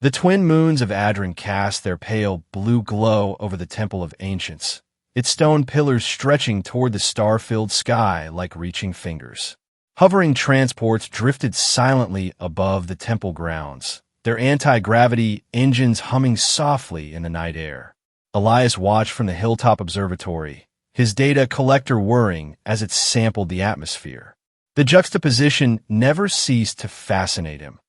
The twin moons of Adran cast their pale blue glow over the Temple of Ancients, its stone pillars stretching toward the star-filled sky like reaching fingers. Hovering transports drifted silently above the temple grounds, their anti-gravity engines humming softly in the night air. Elias watched from the hilltop observatory, his data collector whirring as it sampled the atmosphere. The juxtaposition never ceased to fascinate him.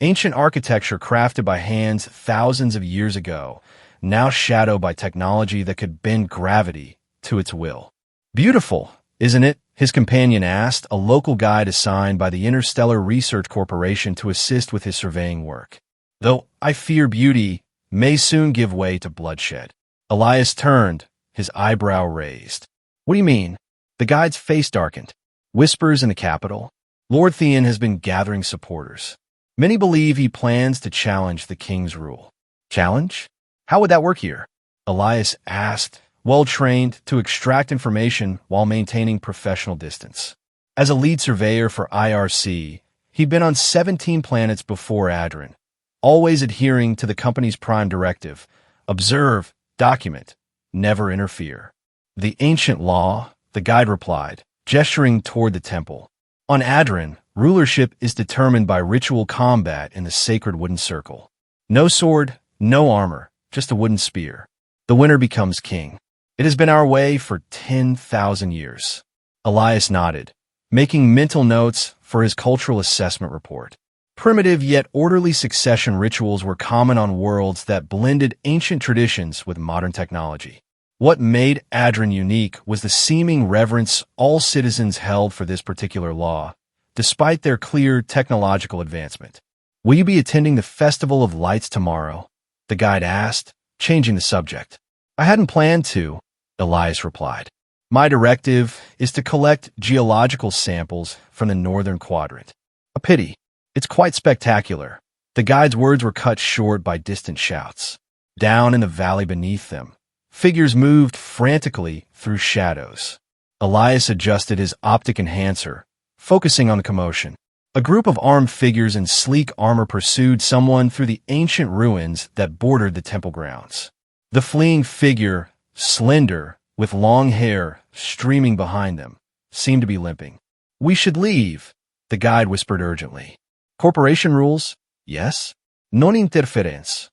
Ancient architecture crafted by hands thousands of years ago, now shadowed by technology that could bend gravity to its will. "Beautiful, isn't it?" his companion asked, a local guide assigned by the Interstellar Research Corporation to assist with his surveying work. "Though I fear beauty may soon give way to bloodshed." Elias turned, his eyebrow raised. "What do you mean?" The guide's face darkened. Whispers in the capital. Lord Theon has been gathering supporters. Many believe he plans to challenge the king's rule. Challenge? How would that work here? Elias asked, well-trained to extract information while maintaining professional distance. As a lead surveyor for IRC, he'd been on 17 planets before Adran, always adhering to the company's prime directive: observe, document, never interfere. "The ancient law," the guide replied, gesturing toward the temple. "On Adran, rulership is determined by ritual combat in the sacred wooden circle. No sword, no armor, just a wooden spear. The winner becomes king. It has been our way for 10,000 years." Elias nodded, making mental notes for his cultural assessment report. Primitive yet orderly succession rituals were common on worlds that blended ancient traditions with modern technology. What made Adran unique was the seeming reverence all citizens held for this particular law, despite their clear technological advancement. "Will you be attending the Festival of Lights tomorrow?" the guide asked, changing the subject. "I hadn't planned to," Elias replied. "My directive is to collect geological samples from the northern quadrant." "A pity. It's quite spectacular." The guide's words were cut short by distant shouts. Down in the valley beneath them, figures moved frantically through shadows. Elias adjusted his optic enhancer, focusing on the commotion. A group of armed figures in sleek armor pursued someone through the ancient ruins that bordered the temple grounds. The fleeing figure, slender, with long hair streaming behind them, seemed to be limping. "We should leave," the guide whispered urgently. "Corporation rules?" "Yes." "Non interference."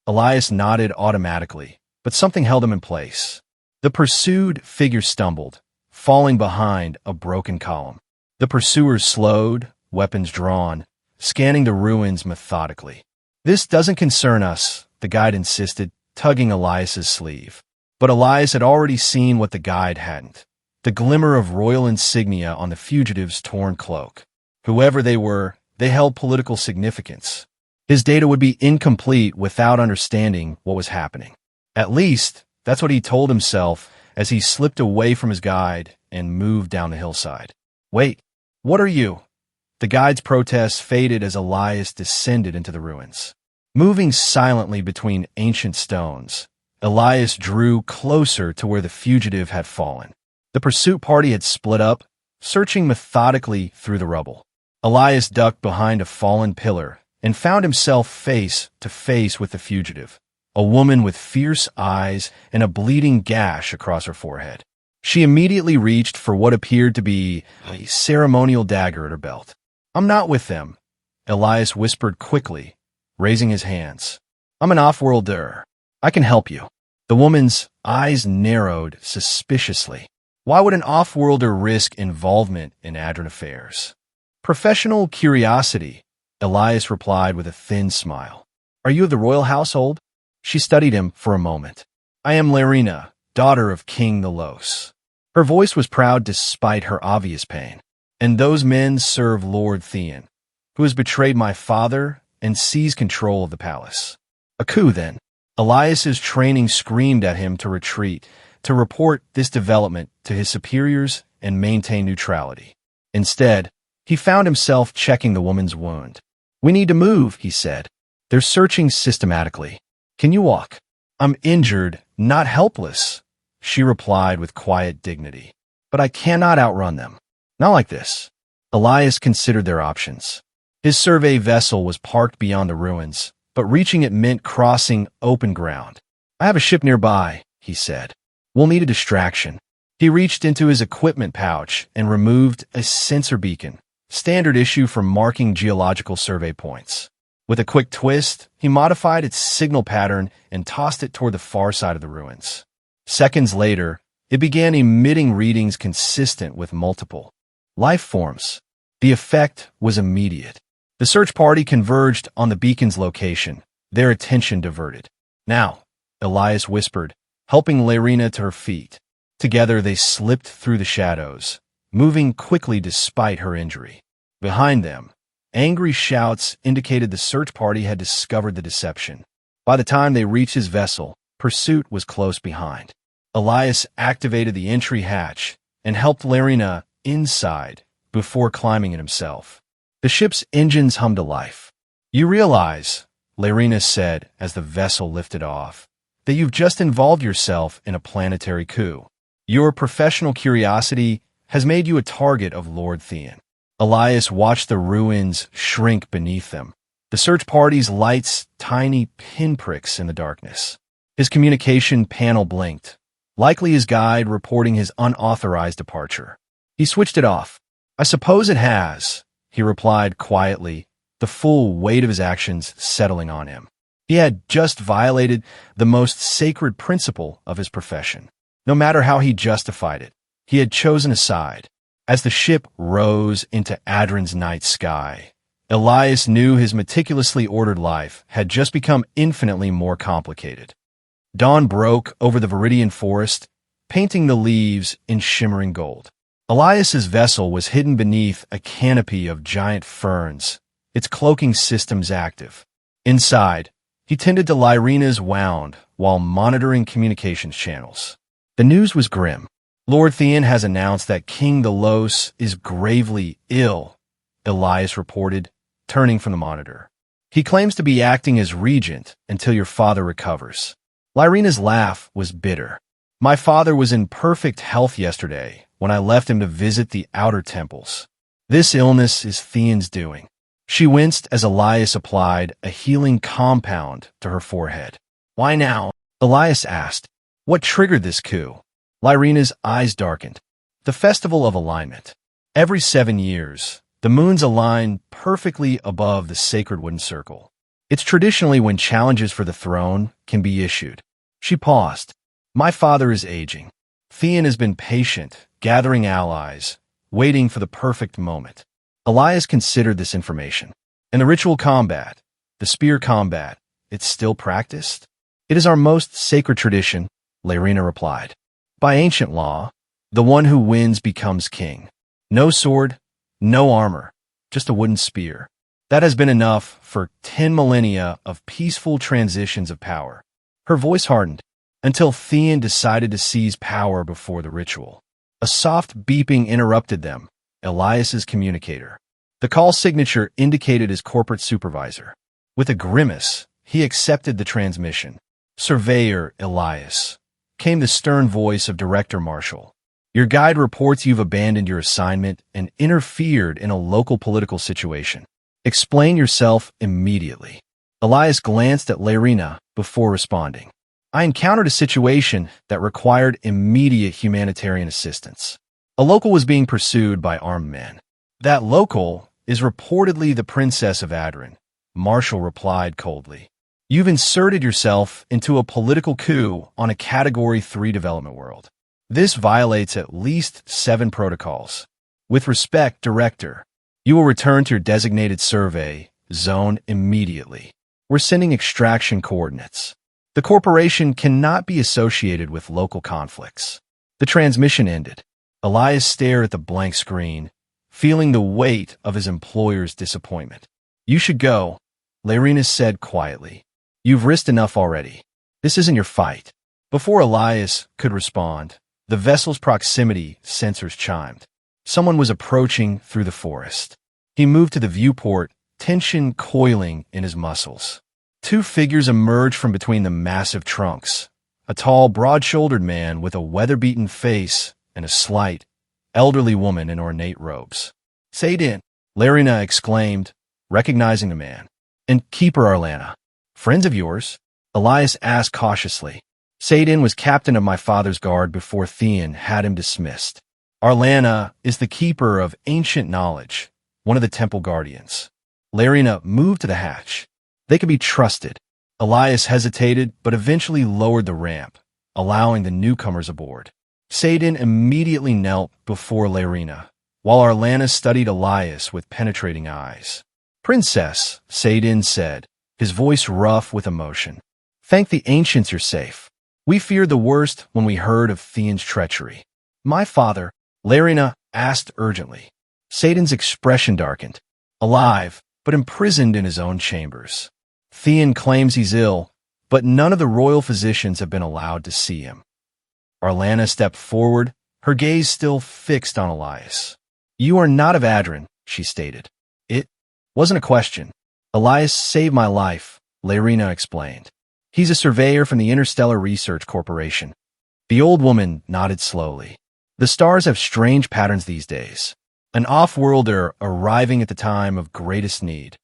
Elias nodded automatically, but something held him in place. The pursued figure stumbled, falling behind a broken column. The pursuers slowed, weapons drawn, scanning the ruins methodically. "This doesn't concern us," the guide insisted, tugging Elias's sleeve. But Elias had already seen what the guide hadn't: the glimmer of royal insignia on the fugitive's torn cloak. Whoever they were, they held political significance. His data would be incomplete without understanding what was happening. At least, that's what he told himself as he slipped away from his guide and moved down the hillside. "Wait, what are you?" The guide's protest faded as Elias descended into the ruins. Moving silently between ancient stones, Elias drew closer to where the fugitive had fallen. The pursuit party had split up, searching methodically through the rubble. Elias ducked behind a fallen pillar and found himself face to face with the fugitive, a woman with fierce eyes and a bleeding gash across her forehead. She immediately reached for what appeared to be a ceremonial dagger at her belt. "I'm not with them," Elias whispered quickly, raising his hands. "I'm an off-worlder. I can help you." The woman's eyes narrowed suspiciously. Why would an off-worlder risk involvement in Adran affairs? "Professional curiosity," Elias replied with a thin smile. "Are you of the royal household?" She studied him for a moment. "I am Larina, daughter of King.No." Her voice was proud despite her obvious pain. "And those men serve Lord Theon, who has betrayed my father and seized control of the palace." "A coup, then?" Elias's training screamed at him to retreat, to report this development to his superiors and maintain neutrality. Instead, he found himself checking the woman's wound. "We need to move," he said. "They're searching systematically. Can you walk?" "I'm injured, not helpless," she replied with quiet dignity. "But I cannot outrun them. Not like this." Elias considered their options. His survey vessel was parked beyond the ruins, but reaching it meant crossing open ground. "I have a ship nearby," he said. "We'll need a distraction." He reached into his equipment pouch and removed a sensor beacon, standard issue for marking geological survey points. With a quick twist, he modified its signal pattern and tossed it toward the far side of the ruins. Seconds later, it began emitting readings consistent with multiple life forms. The effect was immediate. The search party converged on the beacon's location, their attention diverted. "Now," Elias whispered, helping Lerina to her feet. Together they slipped through the shadows, moving quickly despite her injury. Behind them, angry shouts indicated the search party had discovered the deception. By the time they reached his vessel, pursuit was close behind. Elias activated the entry hatch and helped Lerina inside before climbing it himself. The ship's engines hummed to life. "You realize," Lerina said as the vessel lifted off, "that you've just involved yourself in a planetary coup. Your professional curiosity has made you a target of Lord Theon." Elias watched the ruins shrink beneath them, the search party's lights tiny pinpricks in the darkness. His communication panel blinked, likely his guide reporting his unauthorized departure. He switched it off. "I suppose it has," he replied quietly, the full weight of his actions settling on him. He had just violated the most sacred principle of his profession. No matter how he justified it, he had chosen a side. As the ship rose into Adran's night sky, Elias knew his meticulously ordered life had just become infinitely more complicated. Dawn broke over the Viridian forest, painting the leaves in shimmering gold. Elias's vessel was hidden beneath a canopy of giant ferns, its cloaking systems active. Inside, he tended to Lyrina's wound while monitoring communications channels. The news was grim. "Lord Theon has announced that King.No is gravely ill," Elias reported, turning from the monitor. "He claims to be acting as regent until your father recovers." Lyrina's laugh was bitter. "My father was in perfect health yesterday when I left him to visit the outer temples. This illness is Theon's doing." She winced as Elias applied a healing compound to her forehead. "Why now?" Elias asked. "What triggered this coup?" Lyrina's eyes darkened. "The Festival of Alignment. Every 7 years, the moons align perfectly above the sacred wooden circle. It's traditionally when challenges for the throne can be issued." She paused. "My father is aging. Theon has been patient, gathering allies, waiting for the perfect moment." Elias considered this information. "And the ritual combat, the spear combat, it's still practiced?" "It is our most sacred tradition," Lerina replied. "By ancient law, the one who wins becomes king. No sword, no armor, just a wooden spear. That has been enough for 10 millennia of peaceful transitions of power." Her voice hardened, "until Theon decided to seize power before the ritual." A soft beeping interrupted them, Elias's communicator. The call signature indicated his corporate supervisor. With a grimace, he accepted the transmission. "Surveyor Elias," came the stern voice of Director Marshall. "Your guide reports you've abandoned your assignment and interfered in a local political situation. Explain yourself immediately." Elias glanced at Lerina before responding. "I encountered a situation that required immediate humanitarian assistance. A local was being pursued by armed men." "That local is reportedly the Princess of Adran," Marshall replied coldly. "You've inserted yourself into a political coup on a Category 3 development world. This violates at least 7 protocols. With respect, Director, you will return to your designated survey zone immediately. We're sending extraction coordinates. The corporation cannot be associated with local conflicts." The transmission ended. Elias stared at the blank screen, feeling the weight of his employer's disappointment. "You should go," Lerina said quietly. "You've risked enough already. This isn't your fight." Before Elias could respond, the vessel's proximity sensors chimed. Someone was approaching through the forest. He moved to the viewport, tension coiling in his muscles. 2 figures emerged from between the massive trunks. A tall, broad-shouldered man with a weather-beaten face and a slight, elderly woman in ornate robes. "Say it in," Lerina exclaimed, recognizing the man. "And Keeper Arlana." Friends of yours? Elias asked cautiously. Satan was captain of my father's guard before Theon had him dismissed. Arlana is the keeper of ancient knowledge, one of the temple guardians. Larina moved to the hatch. They could be trusted. Elias hesitated, but eventually lowered the ramp, allowing the newcomers aboard. Satan immediately knelt before Larina, while Arlana studied Elias with penetrating eyes. Princess, Satan said, his voice rough with emotion. Thank the ancients you're safe. We feared the worst when we heard of Theon's treachery. My father, Larina asked urgently. Satan's expression darkened. Alive, but imprisoned in his own chambers. Theon claims he's ill, but none of the royal physicians have been allowed to see him. Arlana stepped forward, her gaze still fixed on Elias. You are not of Adren, she stated. It wasn't a question. Elias saved my life, Larina explained. He's a surveyor from the Interstellar Research Corporation. The old woman nodded slowly. The stars have strange patterns these days. An off-worlder arriving at the time of greatest need.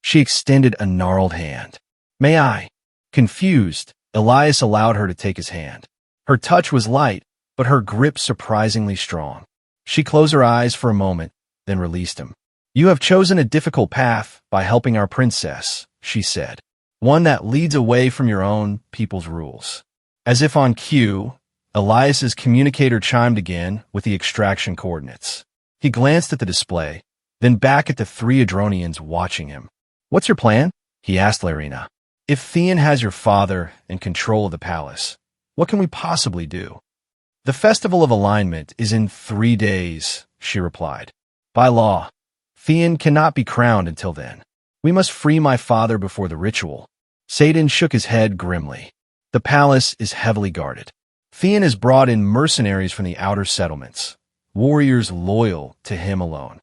She extended a gnarled hand. May I? Confused, Elias allowed her to take his hand. Her touch was light, but her grip surprisingly strong. She closed her eyes for a moment, then released him. You have chosen a difficult path by helping our princess, she said. One that leads away from your own people's rules. As if on cue, Elias's communicator chimed again with the extraction coordinates. He glanced at the display, then back at the three Adronians watching him. What's your plan? He asked Larina. If Theon has your father in control of the palace, what can we possibly do? The Festival of Alignment is in 3 days, she replied. By law, Theon cannot be crowned until then. We must free my father before the ritual. Satan shook his head grimly. The palace is heavily guarded. Theon has brought in mercenaries from the outer settlements, warriors loyal to him alone.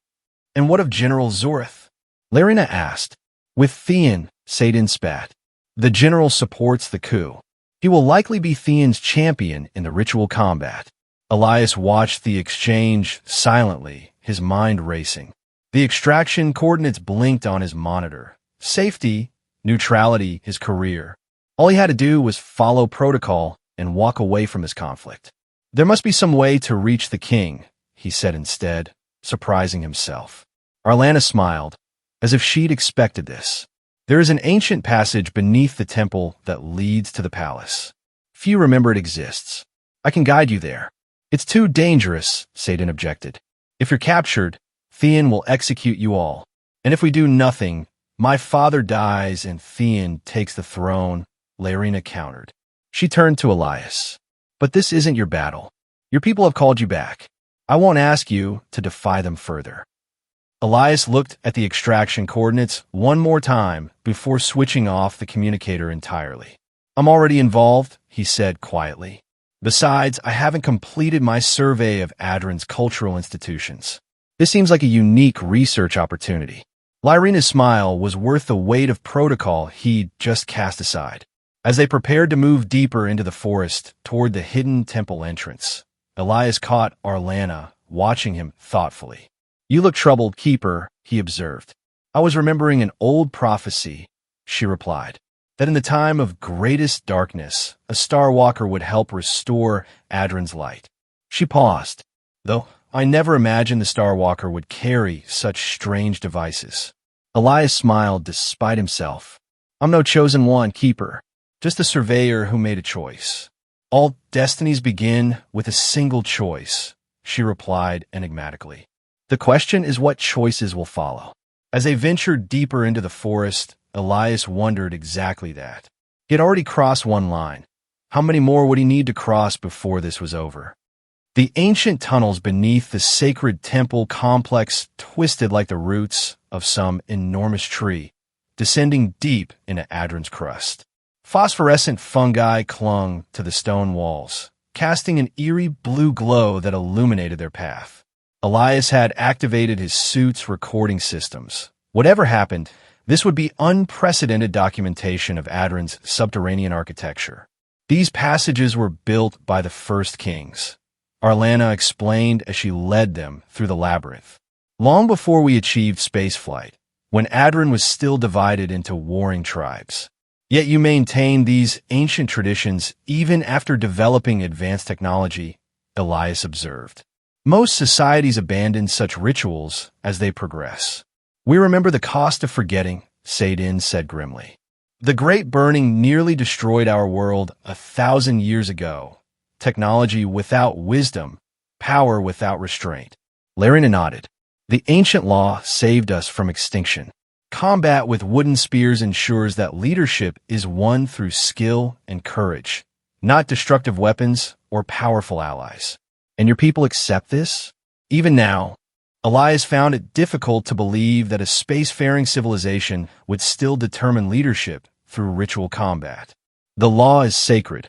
And what of General Zorth? Larina asked. With Theon, Satan spat. The general supports the coup. He will likely be Theon's champion in the ritual combat. Elias watched the exchange silently, his mind racing. The extraction coordinates blinked on his monitor. Safety, neutrality, his career. All he had to do was follow protocol and walk away from his conflict. There must be some way to reach the king, he said instead, surprising himself. Arlana smiled, as if she'd expected this. There is an ancient passage beneath the temple that leads to the palace. Few remember it exists. I can guide you there. It's too dangerous, Satan objected. If you're captured, Theon will execute you all. And if we do nothing, my father dies and Theon takes the throne, Larina countered. She turned to Elias. But this isn't your battle. Your people have called you back. I won't ask you to defy them further. Elias looked at the extraction coordinates one more time before switching off the communicator entirely. I'm already involved, he said quietly. Besides, I haven't completed my survey of Adren's cultural institutions. This seems like a unique research opportunity. Larina's smile was worth the weight of protocol he'd just cast aside. As they prepared to move deeper into the forest toward the hidden temple entrance, Elias caught Arlana watching him thoughtfully. You look troubled, Keeper, he observed. I was remembering an old prophecy, she replied, that in the time of greatest darkness, a Star Walker would help restore Adren's light. She paused, though I never imagined the Star Walker would carry such strange devices. Elias smiled despite himself. I'm no chosen one, Keeper, just a surveyor who made a choice. All destinies begin with a single choice, she replied enigmatically. The question is what choices will follow. As they ventured deeper into the forest, Elias wondered exactly that. He had already crossed one line. How many more would he need to cross before this was over? The ancient tunnels beneath the sacred temple complex twisted like the roots of some enormous tree, descending deep into Adren's crust. Phosphorescent fungi clung to the stone walls, casting an eerie blue glow that illuminated their path. Elias had activated his suit's recording systems. Whatever happened, this would be unprecedented documentation of Adren's subterranean architecture. These passages were built by the first kings, Arlana explained as she led them through the labyrinth. Long before we achieved spaceflight, when Adren was still divided into warring tribes. Yet you maintain these ancient traditions even after developing advanced technology, Elias observed. Most societies abandon such rituals as they progress. We remember the cost of forgetting, Saidin said grimly. The Great Burning nearly destroyed our world 1,000 years ago. Technology without wisdom, power without restraint. Larina nodded. The ancient law saved us from extinction. Combat with wooden spears ensures that leadership is won through skill and courage, not destructive weapons or powerful allies. And your people accept this? Even now, Elias found it difficult to believe that a spacefaring civilization would still determine leadership through ritual combat. The law is sacred,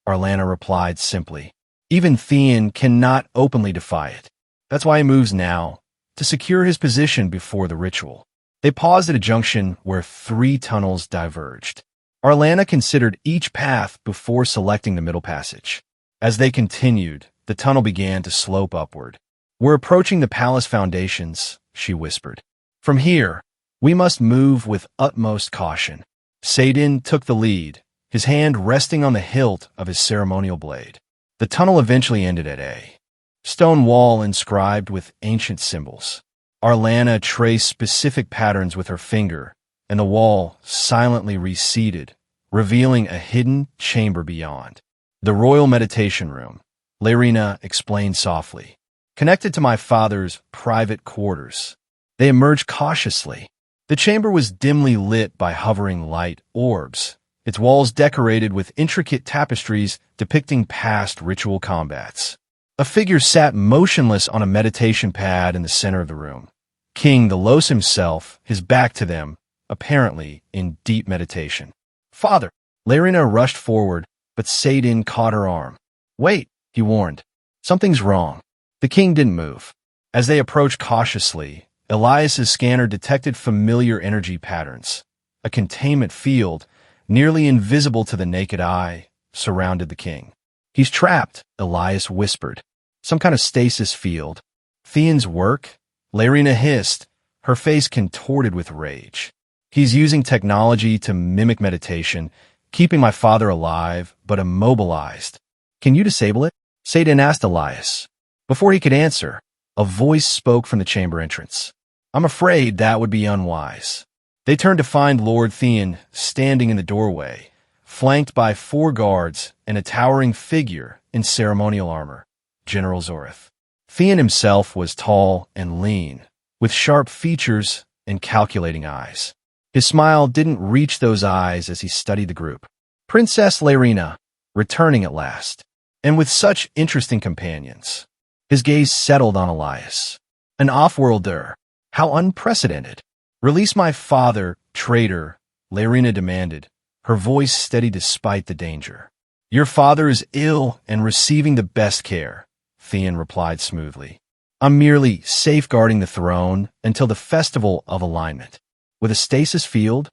Arlana replied simply. Even Theon cannot openly defy it. That's why he moves now, to secure his position before the ritual. They paused at a junction where 3 tunnels diverged. Arlana considered each path before selecting the middle passage. As they continued, the tunnel began to slope upward. We're approaching the palace foundations, she whispered. From here, we must move with utmost caution. Saidin took the lead, his hand resting on the hilt of his ceremonial blade. The tunnel eventually ended at a stone wall inscribed with ancient symbols. Arlana traced specific patterns with her finger, and the wall silently receded, revealing a hidden chamber beyond. The royal meditation room, Larina explained softly, connected to my father's private quarters. They emerged cautiously. The chamber was dimly lit by hovering light orbs, its walls decorated with intricate tapestries depicting past ritual combats. A figure sat motionless on a meditation pad in the center of the room. King.No himself, his back to them, apparently in deep meditation. Father! Larina rushed forward, but Saidin caught her arm. Wait, he warned. Something's wrong. The king didn't move. As they approached cautiously, Elias's scanner detected familiar energy patterns. A containment field, nearly invisible to the naked eye, surrounded the king. He's trapped, Elias whispered. Some kind of stasis field. Theon's work? Larina hissed, her face contorted with rage. He's using technology to mimic meditation, keeping my father alive, but immobilized. Can you disable it? Saidin asked Elias. Before he could answer, a voice spoke from the chamber entrance. I'm afraid that would be unwise. They turned to find Lord Theon standing in the doorway, flanked by 4 guards and a towering figure in ceremonial armor, General Zorith. Theon himself was tall and lean, with sharp features and calculating eyes. His smile didn't reach those eyes as he studied the group. Princess Larina, returning at last, and with such interesting companions. His gaze settled on Elias. An off-worlder. How unprecedented. Release my father, traitor, Larina demanded, her voice steady despite the danger. Your father is ill and receiving the best care, Theon replied smoothly. I'm merely safeguarding the throne until the Festival of Alignment. With a stasis field?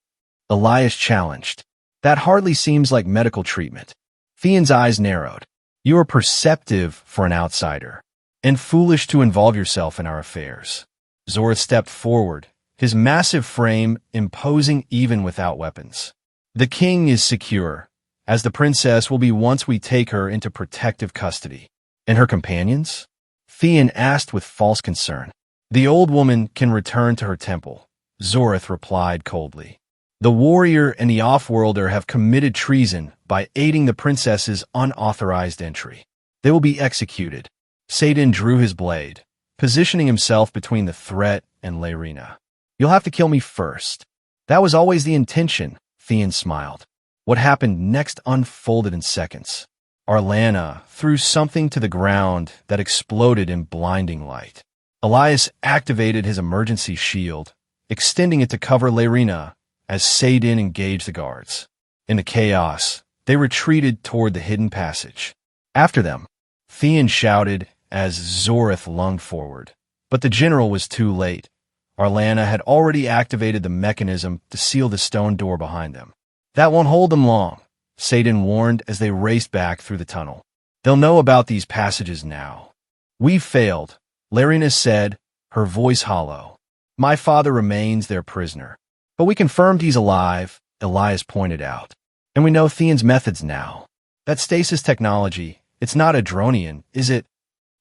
Elias challenged. That hardly seems like medical treatment. Theon's eyes narrowed. You are perceptive for an outsider, and foolish to involve yourself in our affairs. Zorith stepped forward, his massive frame imposing even without weapons. The king is secure, as the princess will be once we take her into protective custody. And her companions? Theon asked with false concern. The old woman can return to her temple, Zorith replied coldly. The warrior and the off-worlder have committed treason by aiding the princess's unauthorized entry. They will be executed. Saidin drew his blade, positioning himself between the threat and Larina. You'll have to kill me first. That was always the intention, Theon smiled. What happened next unfolded in seconds. Arlana threw something to the ground that exploded in blinding light. Elias activated his emergency shield, extending it to cover Larina as Saidin engaged the guards. In the chaos, they retreated toward the hidden passage. After them, Theon shouted as Zorith lunged forward. But the general was too late. Arlana had already activated the mechanism to seal the stone door behind them. That won't hold them long, Saidin warned as they raced back through the tunnel. They'll know about these passages now. We've failed, Larina said, her voice hollow. My father remains their prisoner. But we confirmed he's alive, Elias pointed out. And we know Theon's methods now. That stasis technology, it's not Adronian, is it?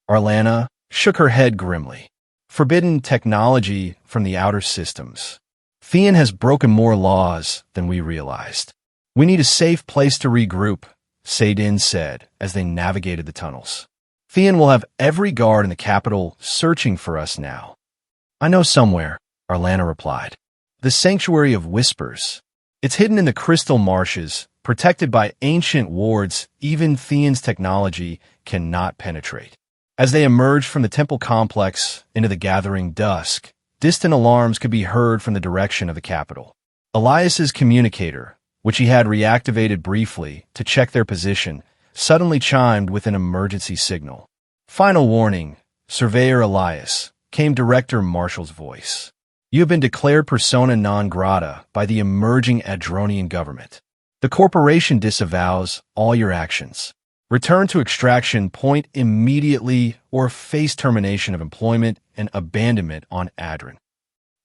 Arlana shook her head grimly. Forbidden technology from the outer systems. Theon has broken more laws than we realized. We need a safe place to regroup, Saidin said as they navigated the tunnels. Theon will have every guard in the capital searching for us now. I know somewhere, Arlana replied. The Sanctuary of Whispers. It's hidden in the crystal marshes, protected by ancient wards even Theon's technology cannot penetrate. As they emerged from the temple complex into the gathering dusk, distant alarms could be heard from the direction of the capital. Elias's communicator, which he had reactivated briefly to check their position, suddenly chimed with an emergency signal. Final warning, Surveyor Elias, came Director Marshall's voice. You have been declared persona non grata by the emerging Adronian government. The corporation disavows all your actions. Return to extraction point immediately or face termination of employment and abandonment on Adron.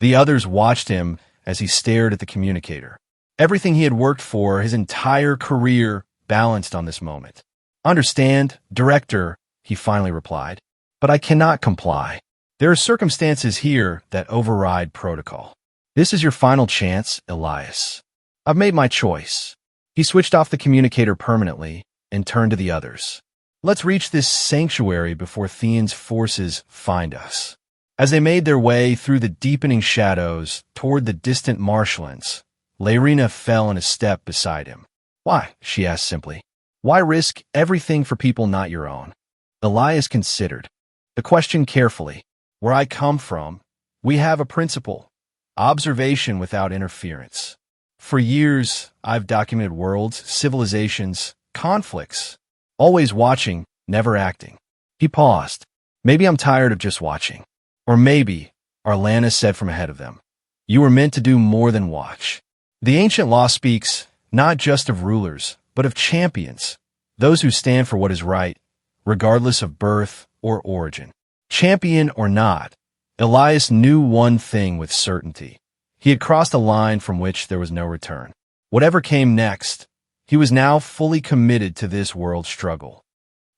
The others watched him as he stared at the communicator. Everything he had worked for his entire career balanced on this moment. Understand, Director, he finally replied, but I cannot comply. There are circumstances here that override protocol. This is your final chance, Elias. I've made my choice. He switched off the communicator permanently and turned to the others. Let's reach this sanctuary before Theon's forces find us. As they made their way through the deepening shadows toward the distant marshlands, Laerina fell in a step beside him. Why? She asked simply. Why risk everything for people not your own? Elias considered the question carefully. Where I come from, we have a principle: observation without interference. For years, I've documented worlds, civilizations, conflicts, always watching, never acting. He paused. Maybe I'm tired of just watching. Or maybe, Arlana said from ahead of them, you were meant to do more than watch. The ancient law speaks not just of rulers, but of champions, those who stand for what is right, regardless of birth or origin. Champion or not, Elias knew one thing with certainty. He had crossed a line from which there was no return. Whatever came next, he was now fully committed to this world struggle.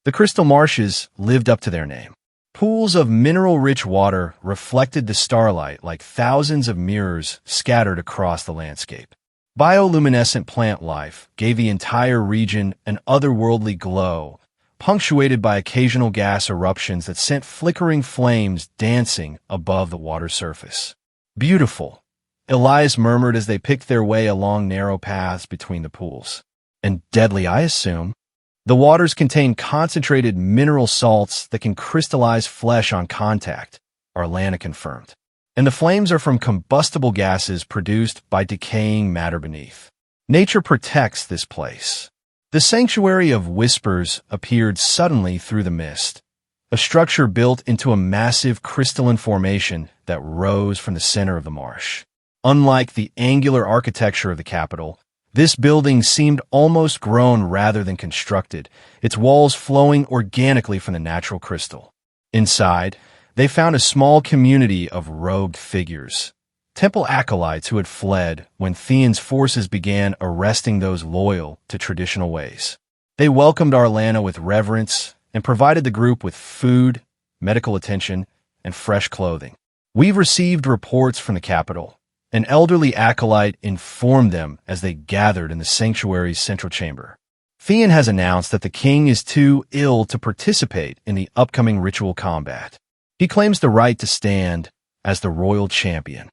The crystal marshes lived up to their name. Pools of mineral-rich water reflected the starlight like thousands of mirrors scattered across the landscape. Bioluminescent plant life gave the entire region an otherworldly glow, punctuated by occasional gas eruptions that sent flickering flames dancing above the water surface. Beautiful, Elias murmured as they picked their way along narrow paths between the pools. And deadly, I assume. The waters contain concentrated mineral salts that can crystallize flesh on contact, Arlana confirmed. And the flames are from combustible gases produced by decaying matter beneath. Nature protects this place. The Sanctuary of Whispers appeared suddenly through the mist, a structure built into a massive crystalline formation that rose from the center of the marsh. Unlike the angular architecture of the capital, this building seemed almost grown rather than constructed, its walls flowing organically from the natural crystal. Inside, they found a small community of robed figures, temple acolytes who had fled when Theon's forces began arresting those loyal to traditional ways. They welcomed Arlana with reverence and provided the group with food, medical attention, and fresh clothing. We've received reports from the capital. An elderly acolyte informed them as they gathered in the sanctuary's central chamber. Theon has announced that the king is too ill to participate in the upcoming ritual combat. He claims the right to stand as the royal champion.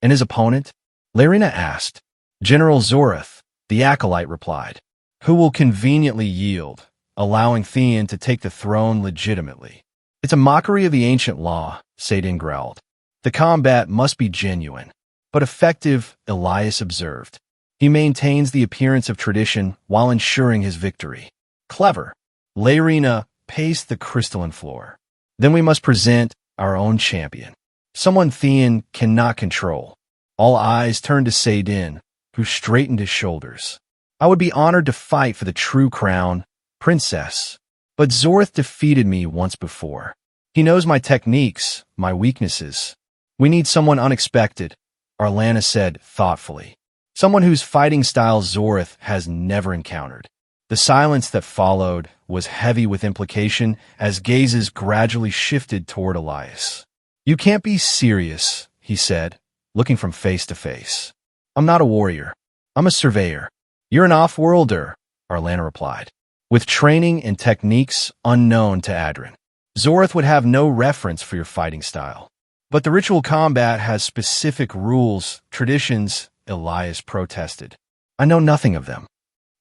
And his opponent? Laerina asked. General Zorath, the acolyte replied, who will conveniently yield, allowing Theon to take the throne legitimately. It's a mockery of the ancient law, Saidin growled. The combat must be genuine. But effective, Elias observed. He maintains the appearance of tradition while ensuring his victory. Clever. Laerina paced the crystalline floor. Then we must present our own champion. Someone Theon cannot control. All eyes turned to Saidin, who straightened his shoulders. I would be honored to fight for the true crown, princess. But Zorath defeated me once before. He knows my techniques, my weaknesses. We need someone unexpected, Arlana said thoughtfully. someone whose fighting style Zorith has never encountered. The silence that followed was heavy with implication as gazes gradually shifted toward Elias. "You can't be serious," he said, looking from face to face. "I'm not a warrior. I'm a surveyor." "You're an off-worlder," Arlana replied, "with training and techniques unknown to Adrin. Zorith would have no reference for your fighting style. But the ritual combat has specific rules, traditions," Elias protested. "I know nothing of them."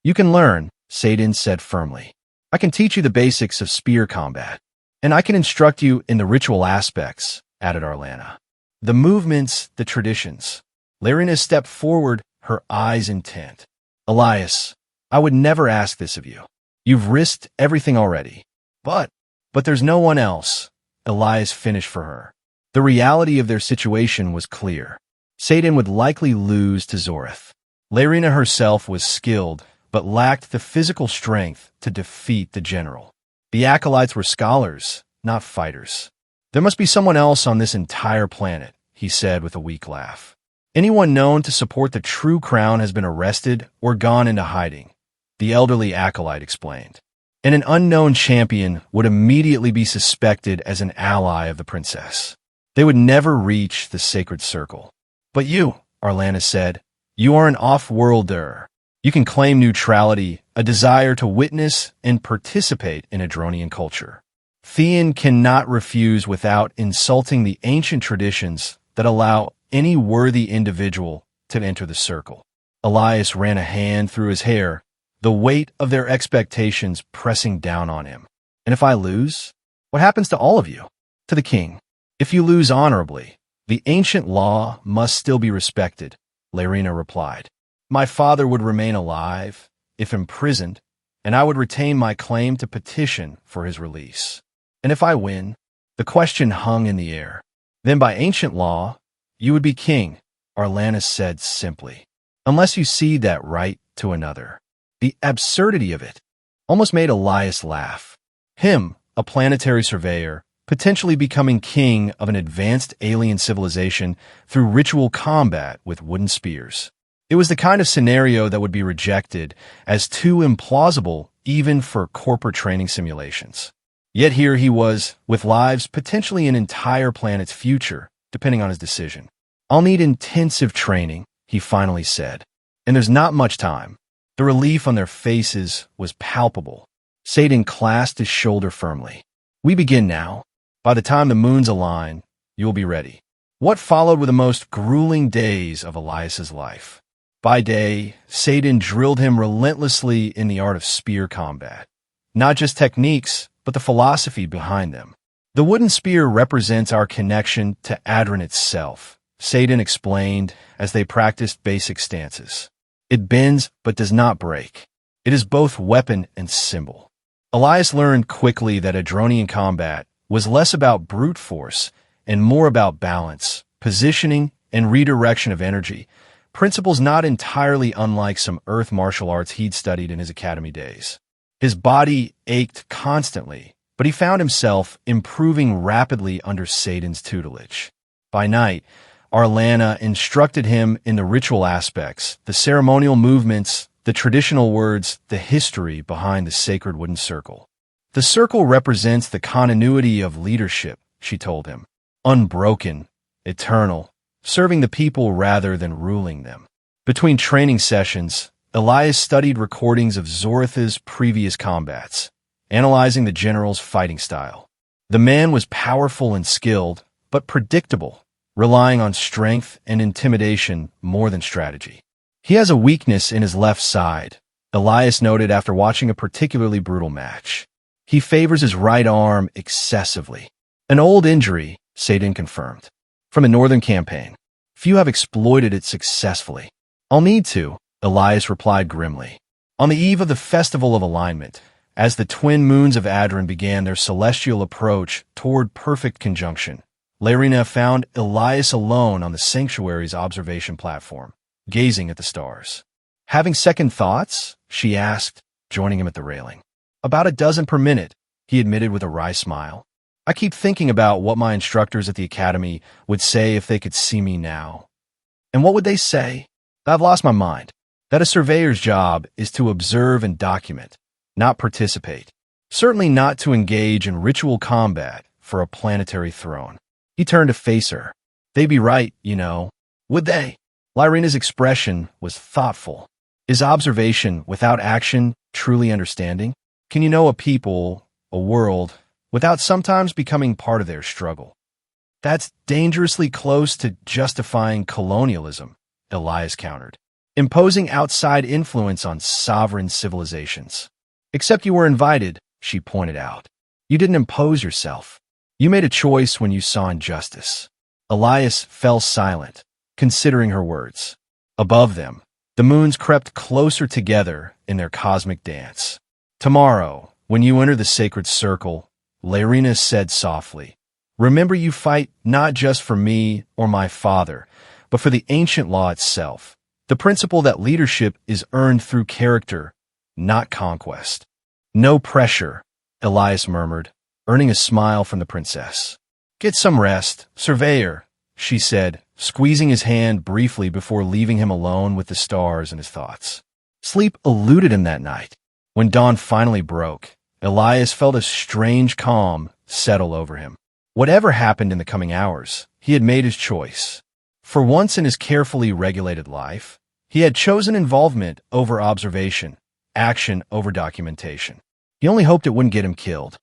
"You can learn," Satan said firmly. "I can teach you the basics of spear combat. And I can instruct you in the ritual aspects," added Arlana. "The movements, the traditions." Larina stepped forward, her eyes intent. "Elias, I would never ask this of you. You've risked everything already. But there's no one else," Elias finished for her. The reality of their situation was clear. Satan would likely lose to Zorith. Larina herself was skilled, but lacked the physical strength to defeat the general. The acolytes were scholars, not fighters. "There must be someone else on this entire planet," he said with a weak laugh. "Anyone known to support the true crown has been arrested or gone into hiding," the elderly acolyte explained. "And an unknown champion would immediately be suspected as an ally of the princess. They would never reach the sacred circle." "But you," Arlana said, "you are an off-worlder. You can claim neutrality, a desire to witness and participate in Adronian culture. Theon cannot refuse without insulting the ancient traditions that allow any worthy individual to enter the circle." Elias ran a hand through his hair, the weight of their expectations pressing down on him. "And if I lose, what happens to all of you?" "To the king. If you lose honorably, the ancient law must still be respected," Larina replied. "My father would remain alive, if imprisoned, and I would retain my claim to petition for his release. And if I win," the question hung in the air. "Then by ancient law, you would be king," Arlana said simply, "unless you cede that right to another." The absurdity of it almost made Elias laugh. Him, a planetary surveyor, potentially becoming king of an advanced alien civilization through ritual combat with wooden spears. It was the kind of scenario that would be rejected as too implausible even for corporate training simulations. Yet here he was, with lives potentially an entire planet's future, depending on his decision. "I'll need intensive training," he finally said. "And there's not much time." The relief on their faces was palpable. Satan clasped his shoulder firmly. "We begin now. By the time the moons align, you will be ready." What followed were the most grueling days of Elias's life. By day, Satan drilled him relentlessly in the art of spear combat. Not just techniques, but the philosophy behind them. "The wooden spear represents our connection to Adrin itself," Satan explained as they practiced basic stances. "It bends but does not break. It is both weapon and symbol." Elias learned quickly that Adronian combat was less about brute force and more about balance, positioning, and redirection of energy, principles not entirely unlike some earth martial arts he'd studied in his academy days. His body ached constantly, but he found himself improving rapidly under Satan's tutelage. By night, Arlana instructed him in the ritual aspects, the ceremonial movements, the traditional words, the history behind the sacred wooden circle. "The circle represents the continuity of leadership," she told him. "Unbroken, eternal, serving the people rather than ruling them." Between training sessions, Elias studied recordings of Zorith's previous combats, analyzing the general's fighting style. The man was powerful and skilled, but predictable, relying on strength and intimidation more than strategy. "He has a weakness in his left side," Elias noted after watching a particularly brutal match. "He favors his right arm excessively." "An old injury," Satan confirmed, "from a northern campaign. Few have exploited it successfully." "I'll need to," Elias replied grimly. On the eve of the Festival of Alignment, as the twin moons of Adrin began their celestial approach toward perfect conjunction, Larina found Elias alone on the sanctuary's observation platform, gazing at the stars. "Having second thoughts?" she asked, joining him at the railing. "About a dozen per minute," he admitted with a wry smile. "I keep thinking about what my instructors at the academy would say if they could see me now." "And what would they say?" I've lost my mind. That a surveyor's job is to observe and document, not participate. Certainly not to engage in ritual combat for a planetary throne. He turned to face her. They'd be right, you know. Would they? Lyrina's expression was thoughtful. Is observation without action truly understanding? Can you know a people, a world, without sometimes becoming part of their struggle? That's dangerously close to justifying colonialism, Elias countered, imposing outside influence on sovereign civilizations. Except you were invited, she pointed out. You didn't impose yourself. You made a choice when you saw injustice. Elias fell silent, considering her words. Above them, the moons crept closer together in their cosmic dance. Tomorrow, when you enter the sacred circle, Lyrina said softly, remember you fight not just for me or my father, but for the ancient law itself, the principle that leadership is earned through character, not conquest. No pressure, Elias murmured, earning a smile from the princess. Get some rest, surveyor, she said, squeezing his hand briefly before leaving him alone with the stars and his thoughts. Sleep eluded him that night. When dawn finally broke, Elias felt a strange calm settle over him. Whatever happened in the coming hours, he had made his choice. For once in his carefully regulated life, he had chosen involvement over observation, action over documentation. He only hoped it wouldn't get him killed.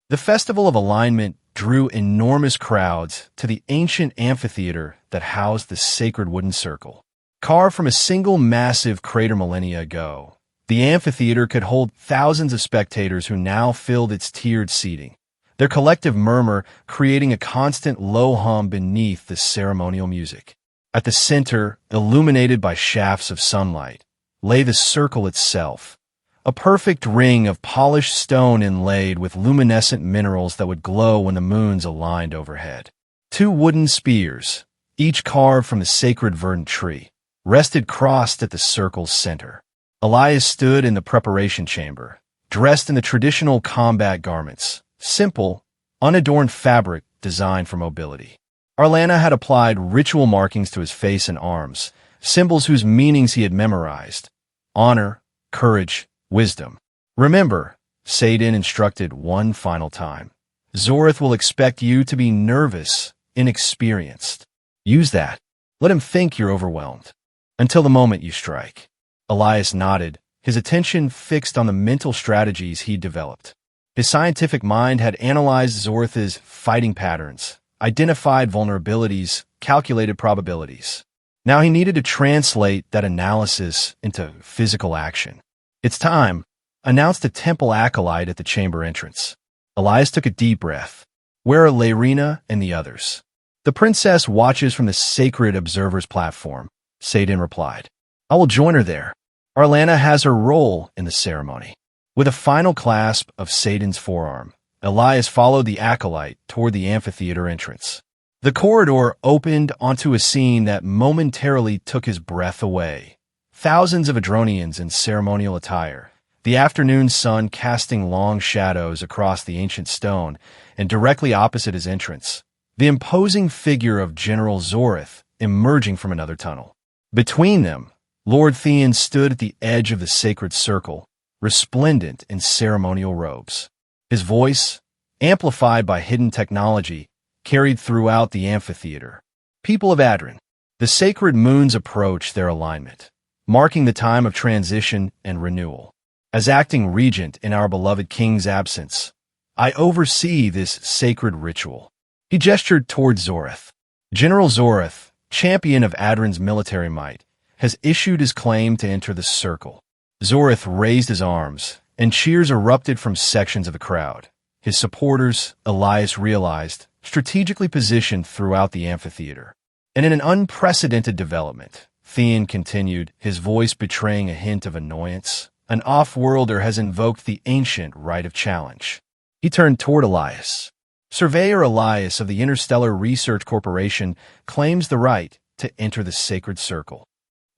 The Festival of Alignment drew enormous crowds to the ancient amphitheater that housed the sacred wooden circle. Carved from a single massive crater millennia ago, the amphitheater could hold thousands of spectators who now filled its tiered seating, their collective murmur creating a constant low hum beneath the ceremonial music. At the center, illuminated by shafts of sunlight, lay the circle itself, a perfect ring of polished stone inlaid with luminescent minerals that would glow when the moons aligned overhead. Two wooden spears, each carved from the sacred verdant tree, rested crossed at the circle's center. Elias stood in the preparation chamber, dressed in the traditional combat garments, simple, unadorned fabric designed for mobility. Arlana had applied ritual markings to his face and arms, symbols whose meanings he had memorized: honor, courage, wisdom. Remember, Satan instructed one final time, Zorith will expect you to be nervous, inexperienced. Use that. Let him think you're overwhelmed. Until the moment you strike. Elias nodded, his attention fixed on the mental strategies he'd developed. His scientific mind had analyzed Zorith's fighting patterns, identified vulnerabilities, calculated probabilities. Now he needed to translate that analysis into physical action. It's time, announced a temple acolyte at the chamber entrance. Elias took a deep breath. Where are Lyrina and the others? The princess watches from the sacred observer's platform, Satan replied. I will join her there. Arlana has her role in the ceremony. With a final clasp of Satan's forearm, Elias followed the acolyte toward the amphitheater entrance. The corridor opened onto a scene that momentarily took his breath away. Thousands of Adronians in ceremonial attire, the afternoon sun casting long shadows across the ancient stone, and directly opposite his entrance, the imposing figure of General Zorith emerging from another tunnel. Between them, Lord Theon stood at the edge of the sacred circle, resplendent in ceremonial robes. His voice, amplified by hidden technology, carried throughout the amphitheater. People of Adren, the sacred moons approach their alignment, marking the time of transition and renewal. As acting regent in our beloved king's absence, I oversee this sacred ritual. He gestured toward Zorith. General Zorith, champion of Adren's military might, has issued his claim to enter the circle. Zorith raised his arms, and cheers erupted from sections of the crowd. His supporters, Elias realized, strategically positioned throughout the amphitheater. And in an unprecedented development, Theon continued, his voice betraying a hint of annoyance, an off-worlder has invoked the ancient right of challenge. He turned toward Elias. Surveyor Elias of the Interstellar Research Corporation claims the right to enter the sacred circle.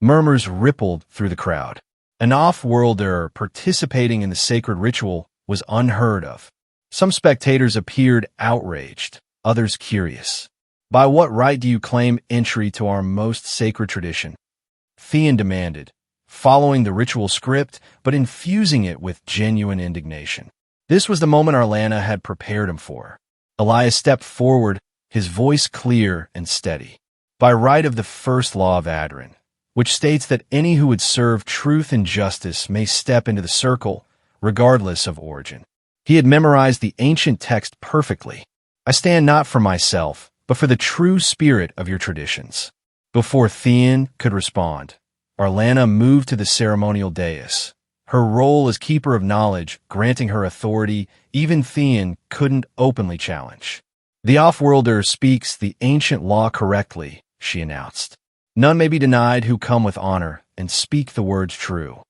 Murmurs rippled through the crowd. An off-worlder participating in the sacred ritual was unheard of. Some spectators appeared outraged, others curious. By what right do you claim entry to our most sacred tradition? Theon demanded, following the ritual script but infusing it with genuine indignation. This was the moment Arlana had prepared him for. Elias stepped forward, his voice clear and steady. By right of the first law of Adrin, which states that any who would serve truth and justice may step into the circle, regardless of origin. He had memorized the ancient text perfectly. I stand not for myself, but for the true spirit of your traditions. Before Theon could respond, Arlana moved to the ceremonial dais. Her role as keeper of knowledge, granting her authority, even Theon couldn't openly challenge. The off-worlder speaks the ancient law correctly, she announced. None may be denied who come with honor and speak the words true.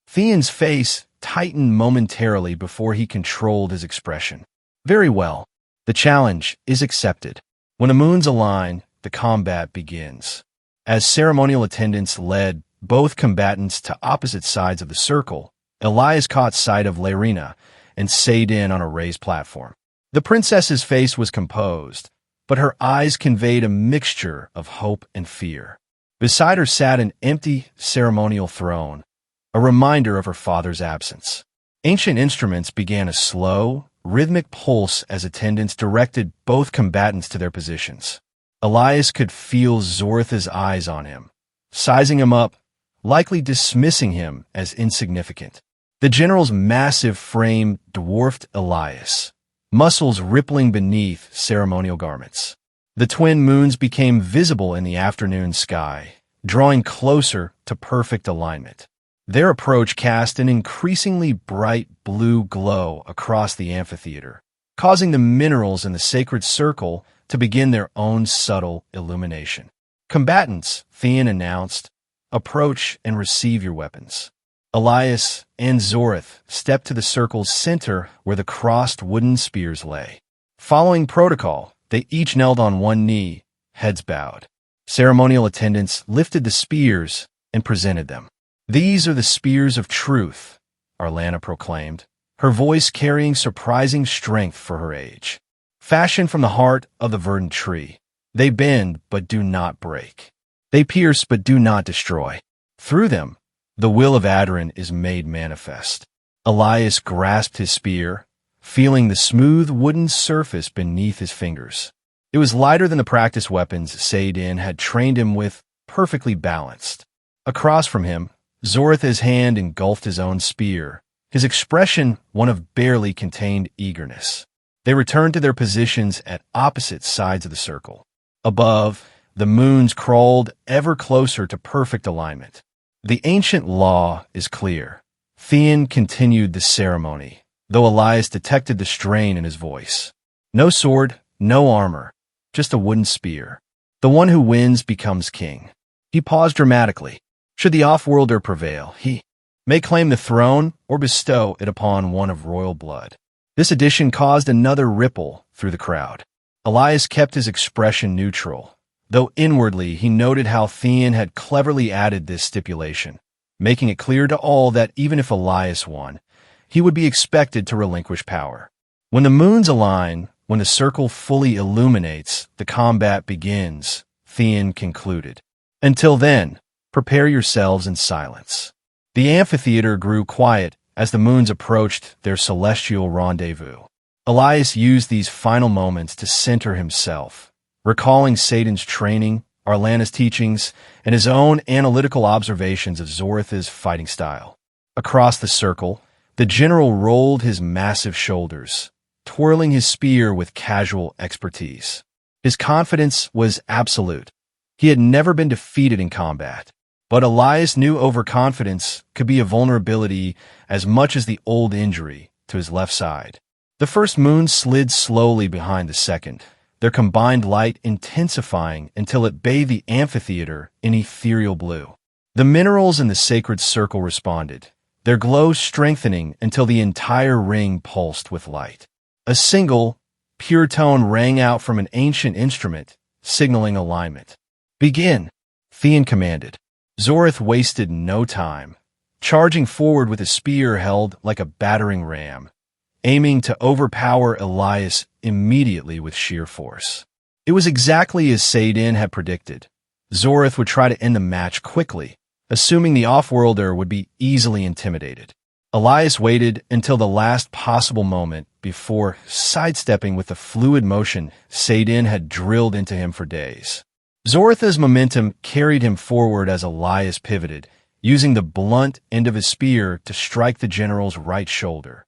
Theon's face tightened momentarily before he controlled his expression. Very well. The challenge is accepted. When the moons align, the combat begins. As ceremonial attendants led both combatants to opposite sides of the circle, Elias caught sight of Laerina and Saidin on a raised platform. The princess's face was composed, but her eyes conveyed a mixture of hope and fear. Beside her sat an empty ceremonial throne, a reminder of her father's absence. Ancient instruments began a slow, rhythmic pulse as attendants directed both combatants to their positions. Elias could feel Zoratha's eyes on him, sizing him up, likely dismissing him as insignificant. The general's massive frame dwarfed Elias, muscles rippling beneath ceremonial garments. The twin moons became visible in the afternoon sky, drawing closer to perfect alignment. Their approach cast an increasingly bright blue glow across the amphitheater, causing the minerals in the sacred circle to begin their own subtle illumination. Combatants, Theon announced, approach and receive your weapons. Elias and Zorath stepped to the circle's center where the crossed wooden spears lay. Following protocol, they each knelt on one knee, heads bowed. Ceremonial attendants lifted the spears and presented them. These are the spears of truth, Arlana proclaimed, her voice carrying surprising strength for her age. Fashioned from the heart of the verdant tree, they bend but do not break. They pierce but do not destroy. Through them, the will of Adrin is made manifest. Elias grasped his spear, feeling the smooth wooden surface beneath his fingers. It was lighter than the practice weapons Saidin had trained him with, perfectly balanced. Across from him, Zoratha's hand engulfed his own spear, his expression one of barely contained eagerness. They returned to their positions at opposite sides of the circle. Above, the moons crawled ever closer to perfect alignment. The ancient law is clear. Theon continued the ceremony, though Elias detected the strain in his voice. No sword, no armor, just a wooden spear. The one who wins becomes king. He paused dramatically. Should the off-worlder prevail, he may claim the throne or bestow it upon one of royal blood. This addition caused another ripple through the crowd. Elias kept his expression neutral, though inwardly he noted how Theon had cleverly added this stipulation, making it clear to all that even if Elias won, he would be expected to relinquish power. When the moons align, when the circle fully illuminates, the combat begins, Theon concluded. Until then, prepare yourselves in silence. The amphitheater grew quiet as the moons approached their celestial rendezvous. Elias used these final moments to center himself, recalling Saidin's training, Arlana's teachings, and his own analytical observations of Zoratha's fighting style. Across the circle, the general rolled his massive shoulders, twirling his spear with casual expertise. His confidence was absolute. He had never been defeated in combat, but Elias knew overconfidence could be a vulnerability as much as the old injury to his left side. The first moon slid slowly behind the second, their combined light intensifying until it bathed the amphitheater in ethereal blue. The minerals in the sacred circle responded, their glow strengthening until the entire ring pulsed with light. A single, pure tone rang out from an ancient instrument, signaling alignment. Begin, Theon commanded. Zorath wasted no time, charging forward with a spear held like a battering ram, aiming to overpower Elias immediately with sheer force. It was exactly as Saidin had predicted. Zorath would try to end the match quickly, assuming the off-worlder would be easily intimidated. Elias waited until the last possible moment before sidestepping with the fluid motion Satan had drilled into him for days. Zoratha's momentum carried him forward as Elias pivoted, using the blunt end of his spear to strike the general's right shoulder.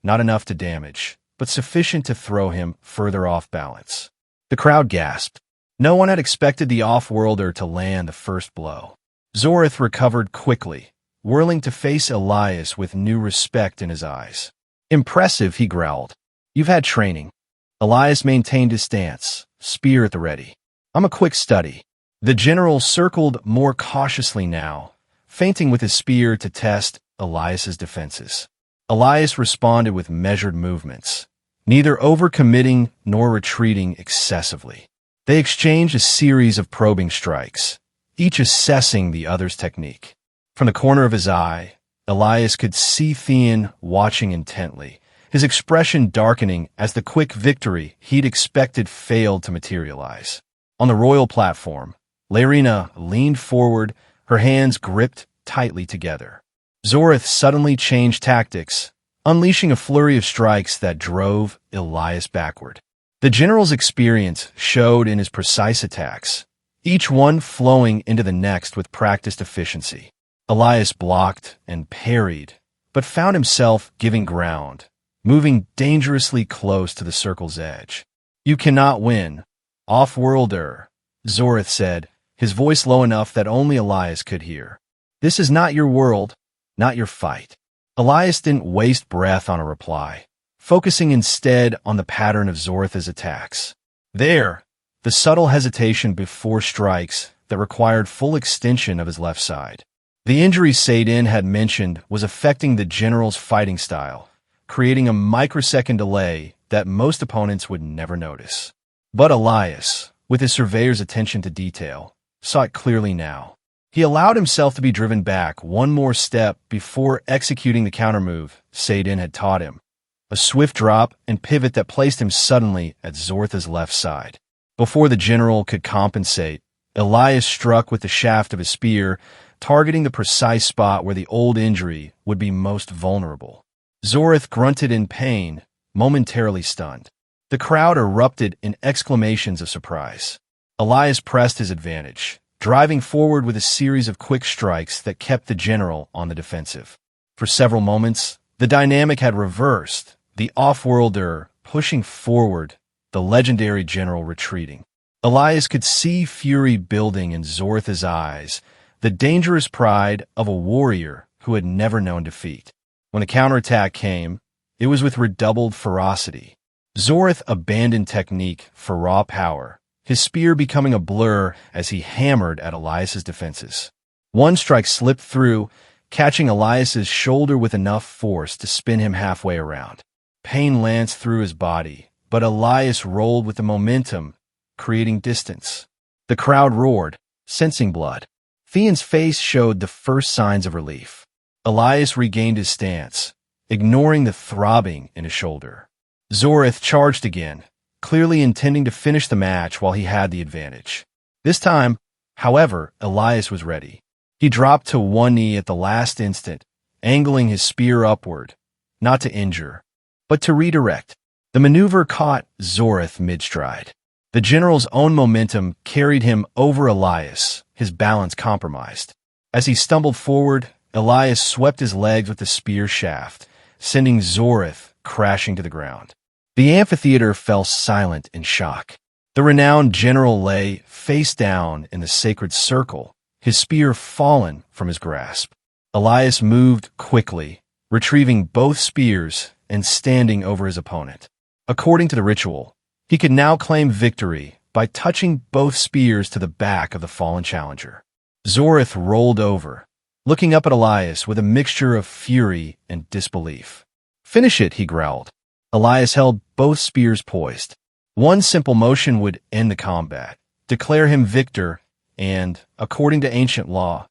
Not enough to damage, but sufficient to throw him further off balance. The crowd gasped. No one had expected the off-worlder to land the first blow. Zorath recovered quickly, whirling to face Elias with new respect in his eyes. "Impressive," he growled. "You've had training." Elias maintained his stance, spear at the ready. "I'm a quick study." The general circled more cautiously now, feinting with his spear to test Elias's defenses. Elias responded with measured movements, neither overcommitting nor retreating excessively. They exchanged a series of probing strikes, each assessing the other's technique. From the corner of his eye, Elias could see Theon watching intently, his expression darkening as the quick victory he'd expected failed to materialize. On the royal platform, Laerina leaned forward, her hands gripped tightly together. Zorath suddenly changed tactics, unleashing a flurry of strikes that drove Elias backward. The general's experience showed in his precise attacks, each one flowing into the next with practiced efficiency. Elias blocked and parried, but found himself giving ground, moving dangerously close to the circle's edge. "You cannot win, off-worlder," Zorath said, his voice low enough that only Elias could hear. "This is not your world, not your fight." Elias didn't waste breath on a reply, focusing instead on the pattern of Zorath's attacks. There, the subtle hesitation before strikes that required full extension of his left side. The injury Satan had mentioned was affecting the general's fighting style, creating a microsecond delay that most opponents would never notice. But Elias, with his surveyor's attention to detail, saw it clearly now. He allowed himself to be driven back one more step before executing the countermove Satan had taught him, a swift drop and pivot that placed him suddenly at Zoratha's left side. Before the general could compensate, Elias struck with the shaft of his spear, targeting the precise spot where the old injury would be most vulnerable. Zorath grunted in pain, momentarily stunned. The crowd erupted in exclamations of surprise. Elias pressed his advantage, driving forward with a series of quick strikes that kept the general on the defensive. For several moments, the dynamic had reversed, the off-worlder pushing forward, the legendary general retreating. Elias could see fury building in Zoratha's eyes, the dangerous pride of a warrior who had never known defeat. When the counterattack came, it was with redoubled ferocity. Zorath abandoned technique for raw power, his spear becoming a blur as he hammered at Elias's defenses. One strike slipped through, catching Elias's shoulder with enough force to spin him halfway around. Pain lanced through his body, but Elias rolled with the momentum, creating distance. The crowd roared, sensing blood. Theon's face showed the first signs of relief. Elias regained his stance, ignoring the throbbing in his shoulder. Zorath charged again, clearly intending to finish the match while he had the advantage. This time, however, Elias was ready. He dropped to one knee at the last instant, angling his spear upward, not to injure, but to redirect. The maneuver caught Zorath mid-stride. The general's own momentum carried him over Elias, his balance compromised. As he stumbled forward, Elias swept his legs with the spear shaft, sending Zorath crashing to the ground. The amphitheater fell silent in shock. The renowned general lay face down in the sacred circle, his spear fallen from his grasp. Elias moved quickly, retrieving both spears and standing over his opponent. According to the ritual, he could now claim victory by touching both spears to the back of the fallen challenger. Zorath rolled over, looking up at Elias with a mixture of fury and disbelief. "Finish it," he growled. Elias held both spears poised. One simple motion would end the combat, declare him victor, and, according to ancient law,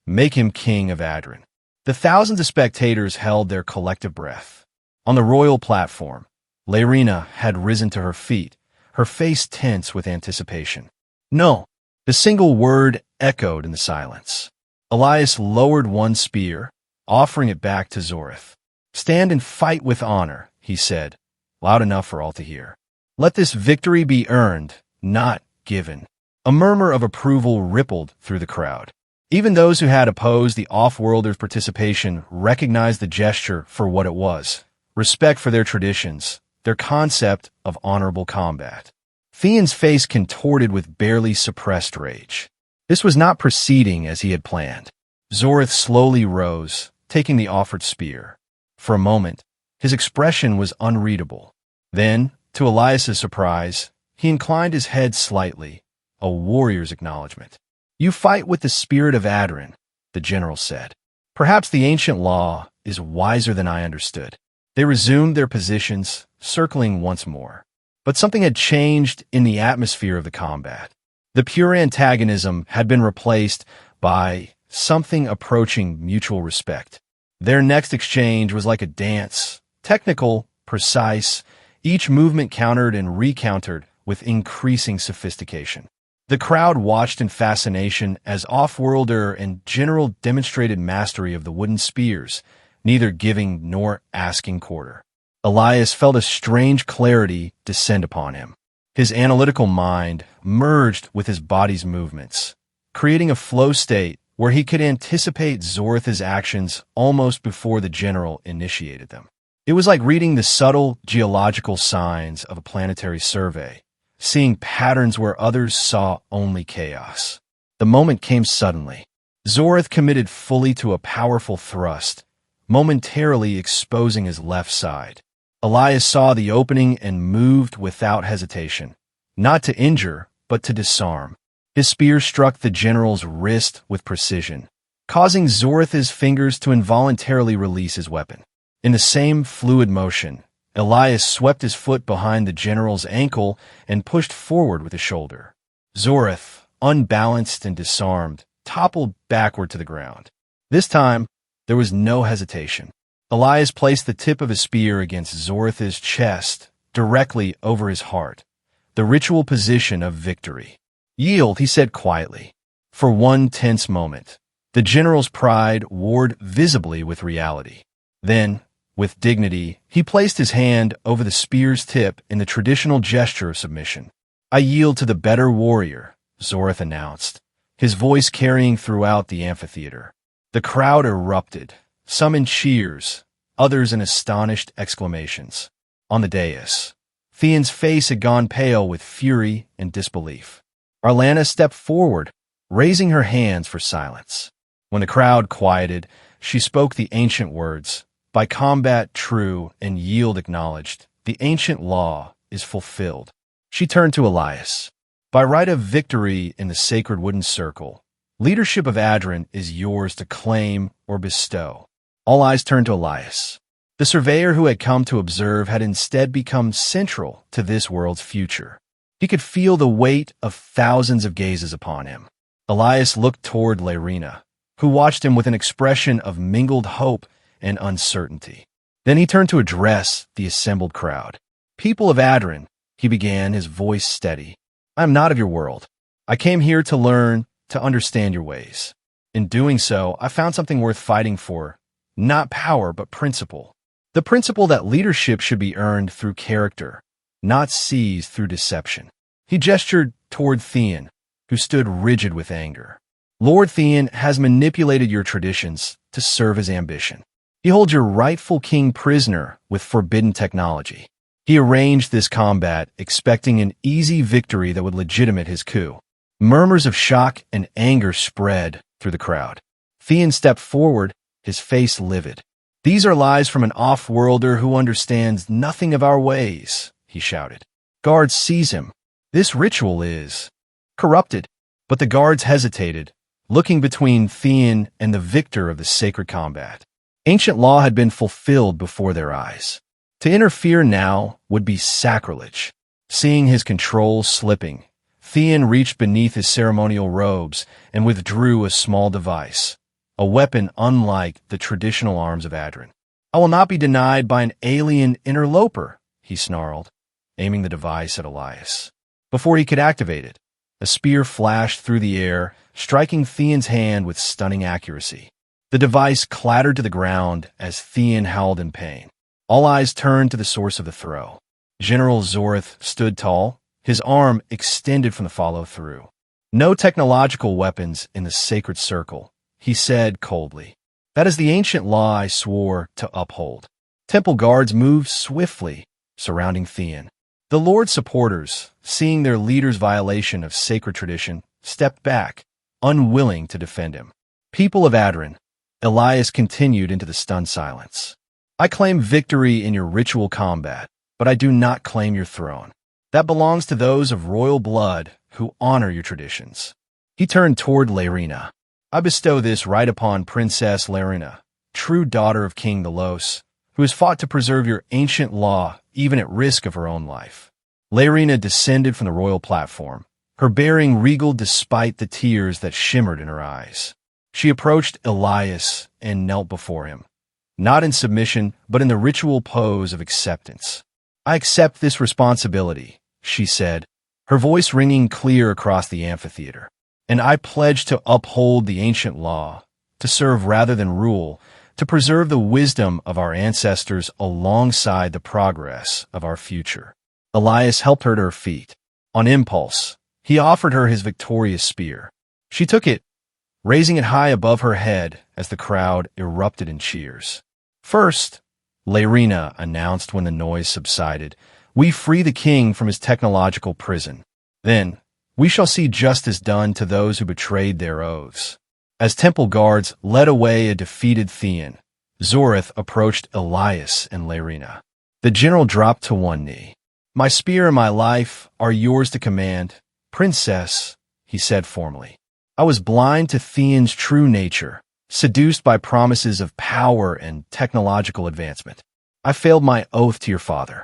make him king of Adren. The thousands of spectators held their collective breath. On the royal platform, Laerina had risen to her feet, her face tense with anticipation. "No." The single word echoed in the silence. Elias lowered one spear, offering it back to Zorith. "Stand and fight with honor," he said, loud enough for all to hear. "Let this victory be earned, not given." A murmur of approval rippled through the crowd. Even those who had opposed the off-worlders' participation recognized the gesture for what it was: respect for their traditions, their concept of honorable combat. Theon's face contorted with barely suppressed rage. This was not proceeding as he had planned. Zorith slowly rose, taking the offered spear. For a moment, his expression was unreadable. Then, to Elias's surprise, he inclined his head slightly, a warrior's acknowledgement. "You fight with the spirit of Adrin," the general said. "Perhaps the ancient law is wiser than I understood." They resumed their positions, circling once more. But something had changed in the atmosphere of the combat. The pure antagonism had been replaced by something approaching mutual respect. Their next exchange was like a dance, technical, precise, each movement countered and recountered with increasing sophistication. The crowd watched in fascination as Off-Worlder and General demonstrated mastery of the wooden spears, neither giving nor asking quarter. Elias felt a strange clarity descend upon him. His analytical mind merged with his body's movements, creating a flow state where he could anticipate Zorith's actions almost before the general initiated them. It was like reading the subtle geological signs of a planetary survey, seeing patterns where others saw only chaos. The moment came suddenly. Zorith committed fully to a powerful thrust, momentarily exposing his left side. Elias saw the opening and moved without hesitation, not to injure, but to disarm. His spear struck the general's wrist with precision, causing Zorith's fingers to involuntarily release his weapon. In the same fluid motion, Elias swept his foot behind the general's ankle and pushed forward with his shoulder. Zorith, unbalanced and disarmed, toppled backward to the ground. This time, there was no hesitation. Elias placed the tip of his spear against Zorith's chest, directly over his heart, the ritual position of victory. "Yield," he said quietly. For one tense moment, the general's pride warred visibly with reality. Then, with dignity, he placed his hand over the spear's tip in the traditional gesture of submission. "I yield to the better warrior," Zorith announced, his voice carrying throughout the amphitheater. The crowd erupted, some in cheers, others in astonished exclamations. On the dais, Theon's face had gone pale with fury and disbelief. Arlana stepped forward, raising her hands for silence. When the crowd quieted, she spoke the ancient words, "By combat true and yield acknowledged, the ancient law is fulfilled." She turned to Elias. "By right of victory in the sacred wooden circle, leadership of Adrin is yours to claim or bestow." All eyes turned to Elias. The surveyor who had come to observe had instead become central to this world's future. He could feel the weight of thousands of gazes upon him. Elias looked toward Layrina, who watched him with an expression of mingled hope and uncertainty. Then he turned to address the assembled crowd. "People of Adrin," he began, his voice steady, "I am not of your world. I came here to learn, to understand your ways. In doing so, I found something worth fighting for, not power, but principle. The principle that leadership should be earned through character, not seized through deception." He gestured toward Theon, who stood rigid with anger. "Lord Theon has manipulated your traditions to serve his ambition. He holds your rightful king prisoner with forbidden technology. He arranged this combat, expecting an easy victory that would legitimate his coup." Murmurs of shock and anger spread through the crowd. Theon stepped forward, his face livid. "These are lies from an off-worlder who understands nothing of our ways," he shouted. "Guards, seize him. This ritual is corrupted." But the guards hesitated, looking between Theon and the victor of the sacred combat. Ancient law had been fulfilled before their eyes. To interfere now would be sacrilege. Seeing his control slipping, Theon reached beneath his ceremonial robes and withdrew a small device, a weapon unlike the traditional arms of Adrin. "I will not be denied by an alien interloper," he snarled, aiming the device at Elias. Before he could activate it, a spear flashed through the air, striking Theon's hand with stunning accuracy. The device clattered to the ground as Theon howled in pain. All eyes turned to the source of the throw. General Zorth stood tall, his arm extended from the follow-through. "No technological weapons in the sacred circle," he said coldly. "That is the ancient law I swore to uphold." Temple guards moved swiftly, surrounding Theon. The Lord's supporters, seeing their leader's violation of sacred tradition, stepped back, unwilling to defend him. "People of Adren," Elias continued into the stunned silence, "I claim victory in your ritual combat, but I do not claim your throne. That belongs to those of royal blood who honor your traditions." He turned toward Laerina. "I bestow this right upon Princess Laerina, true daughter of King.No, who has fought to preserve your ancient law even at risk of her own life." Laerina descended from the royal platform, her bearing regal despite the tears that shimmered in her eyes. She approached Elias and knelt before him, not in submission, but in the ritual pose of acceptance. "I accept this responsibility," she said, her voice ringing clear across the amphitheater. "And I pledge to uphold the ancient law, to serve rather than rule, to preserve the wisdom of our ancestors alongside the progress of our future." Elias helped her to her feet. On impulse, he offered her his victorious spear. She took it, raising it high above her head as the crowd erupted in cheers. "First," Laerina announced when the noise subsided, "we free the king from his technological prison. Then, we shall see justice done to those who betrayed their oaths." As temple guards led away a defeated Theon, Zorth approached Elias and Laerina. The general dropped to one knee. "My spear and my life are yours to command, Princess," he said formally. "I was blind to Theon's true nature, seduced by promises of power and technological advancement. I failed my oath to your father."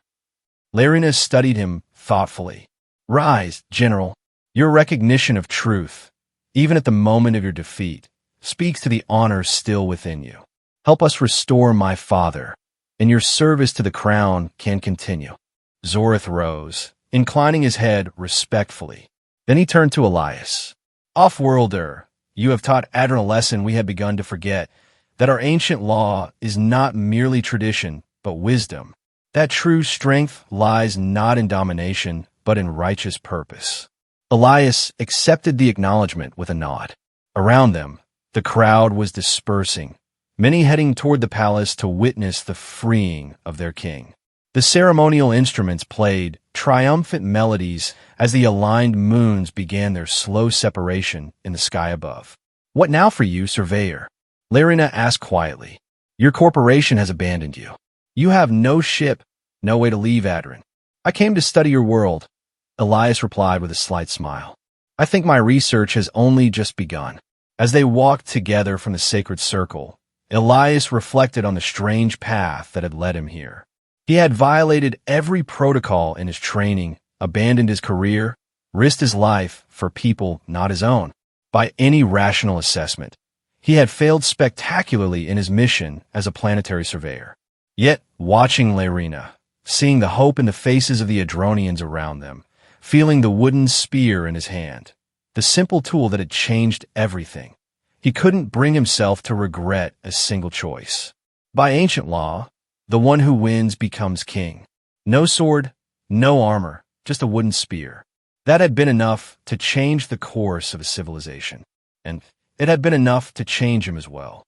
Laerina studied him thoughtfully. "Rise, General. Your recognition of truth, even at the moment of your defeat, speaks to the honor still within you. Help us restore my father, and your service to the crown can continue." Zorth rose, inclining his head respectfully. Then he turned to Elias. "Off-worlder, you have taught Adren a lesson we had begun to forget, that our ancient law is not merely tradition, but wisdom. That true strength lies not in domination, but in righteous purpose." Elias accepted the acknowledgement with a nod. Around them, the crowd was dispersing, many heading toward the palace to witness the freeing of their king. The ceremonial instruments played triumphant melodies as the aligned moons began their slow separation in the sky above. "What now for you, Surveyor?" Laerina asked quietly. "Your corporation has abandoned you. You have no ship, no way to leave Adren." "I came to study your world," Elias replied with a slight smile. "I think my research has only just begun." As they walked together from the sacred circle, Elias reflected on the strange path that had led him here. He had violated every protocol in his training, abandoned his career, risked his life for people not his own. By any rational assessment, he had failed spectacularly in his mission as a planetary surveyor. Yet, watching Laerina, seeing the hope in the faces of the Adronians around them, feeling the wooden spear in his hand, the simple tool that had changed everything, he couldn't bring himself to regret a single choice. By ancient law, the one who wins becomes king. No sword, no armor, just a wooden spear. That had been enough to change the course of a civilization. And it had been enough to change him as well.